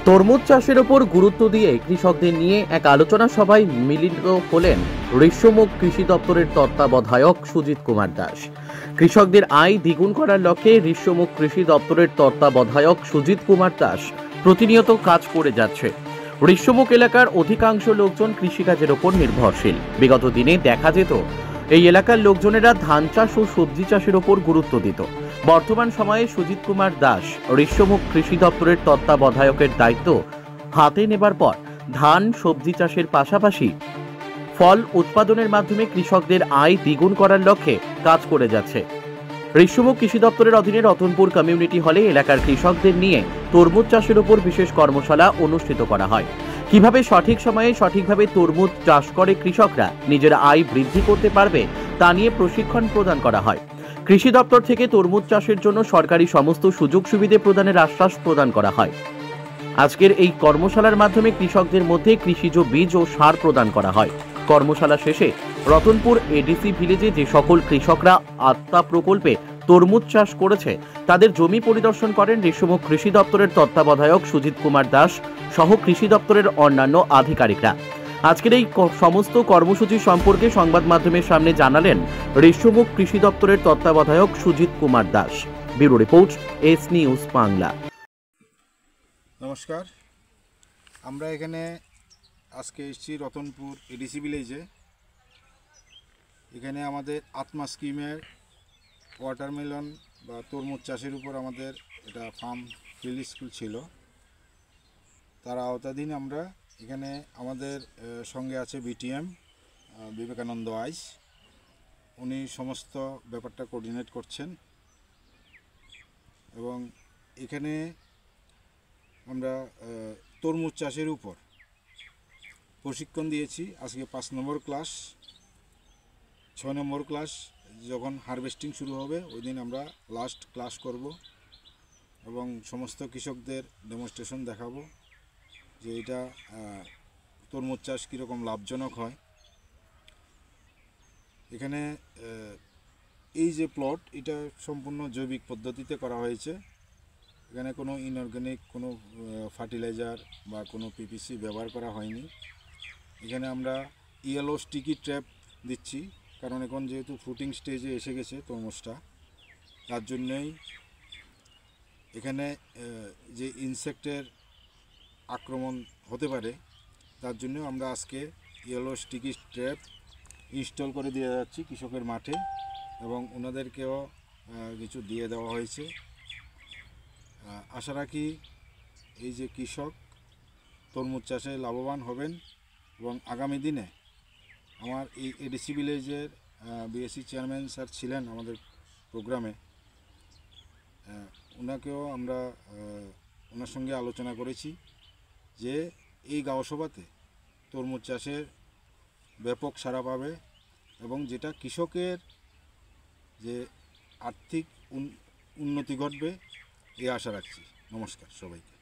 তরমুজ চাষের ওপর গুরুত্ব দিয়ে কৃষকদের নিয়ে এক আলোচনা সভায় মিলিত হলেন ঋষ্যমুখ কৃষি দপ্তরের তত্ত্বাবধায়ক সুজিত কুমার দাস। কৃষকদের আয় দ্বিগুণ করার লক্ষ্যে ঋষ্যমুখ কৃষি দপ্তরের তত্ত্বাবধায়ক সুজিত কুমার দাস প্রতিনিয়ত কাজ করে যাচ্ছে। ঋষ্যমুখ এলাকার অধিকাংশ লোকজন কৃষিকাজের ওপর নির্ভরশীল। বিগত দিনে দেখা যেত এই এলাকার লোকজনেরা ধান চাষ ও সবজি চাষের ওপর গুরুত্ব দিত। বর্তমান সময়ে সুজিত কুমার দাস ঋষ্যমুখ কৃষি দপ্তরের তত্ত্বাবধায়কের দায়িত্ব হাতে নেবার পর ধান সবজি চাষের পাশাপাশি ফল উৎপাদনের মাধ্যমে কৃষকদের আয় দ্বিগুণ করার লক্ষ্যে কাজ করে যাচ্ছে। ঋষ্যমুখ কৃষি দপ্তরের অধীনে রতনপুর কমিউনিটি হলে এলাকার কৃষকদের নিয়ে তরমুজ চাষের উপর বিশেষ কর্মশালা অনুষ্ঠিত করা হয়। কিভাবে সঠিক সময়ে সঠিকভাবে তরমুজ চাষ করে কৃষকরা নিজের আয় বৃদ্ধি করতে পারবে তা নিয়ে প্রশিক্ষণ প্রদান করা হয়। কৃষি দপ্তর থেকে তরমুজ চাষের জন্য সরকারি সমস্ত সুযোগ সুবিধা প্রদানের আশ্বাস প্রদান করা হয়। আজকের এই কর্মশালার মাধ্যমে কৃষকদের মধ্যে কৃষিজ বীজ ও সার প্রদান করা হয়। কর্মশালা শেষে রতনপুর এডিসি ভিলেজে যে সকল কৃষকরা আত্মা প্রকল্পে তরমুজ চাষ করেছে তাদের জমি পরিদর্শন করেন ঋষ্যমুখ কৃষি দপ্তরের তত্ত্বাবধায়ক সুজিত কুমার দাস সহ কৃষি দপ্তরের অন্যান্য আধিকারিকরা। আজকের এই সমস্ত কর্মসূচি সম্পর্কে সংবাদ মাধ্যমের সামনে জানালেন ঋষ্যমুখ কৃষি দপ্তরের তত্ত্বাবধায়ক Sujit Kumar Das. Bureau report, S news Bangla. নমস্কার, আমরা এখানে আজকে এসেছি রতনপুর এডিসি ভিলেজে। এখানে আমাদের আত্মা স্কিমের ওয়াটারমেলন বা তরমুজ চাষের উপর আমাদের এটা ফার্ম ফিল্ড স্কুল ছিল, তার আওতাধীন আমরা এখানে আমাদের সঙ্গে আছে বিটিএম বিবেকানন্দ আইস, উনি সমস্ত ব্যাপারটা কোঅর্ডিনেট করছেন। এবং এখানে আমরা তরমুজ চাষের উপর প্রশিক্ষণ দিয়েছি। আজকে 5 নম্বর ক্লাস, 6 নম্বর ক্লাস যখন হারভেস্টিং শুরু হবে ওই দিন আমরা লাস্ট ক্লাস করব এবং সমস্ত কৃষকদের ডেমনস্ট্রেশন দেখাবো যে এটা তরমুজ চাষ কীরকম লাভজনক হয়। এখানে এই যে প্লট, এটা সম্পূর্ণ জৈবিক পদ্ধতিতে করা হয়েছে। এখানে কোনো ইনঅর্গানিক কোনো ফার্টিলাইজার বা কোনো পিপিসি ব্যবহার করা হয়নি। এখানে আমরা ইয়েলো স্টিকি ট্র্যাপ দিচ্ছি, কারণ এখন যেহেতু ফ্রুটিং স্টেজে এসে গেছে তরমুজটা, তার জন্যই এখানে যে ইনসেক্টের আক্রমণ হতে পারে তার জন্য আমরা আজকে ইয়েলো স্টিকি ট্র্যাপ ইনস্টল করে দিয়ে যাচ্ছি কৃষকের মাঠে এবং ওনাদেরকেও কিছু দিয়ে দেওয়া হয়েছে। আশা রাখি এই যে কৃষক তরমুজ চাষে লাভবান হবেন এবং আগামী দিনে আমার এই এডিসি ভিলেজের বিএসসি চেয়ারম্যান স্যার ছিলেন আমাদের প্রোগ্রামে, ওনাকেও আমরা ওনার সঙ্গে আলোচনা করেছি যে এই গাঁওসভাতে তরমুজ চাষের ব্যাপক সাড়া পাবে এবং যেটা কৃষকের যে আর্থিক উন্নতি ঘটবে এই আশা রাখছি। নমস্কার সবাইকে।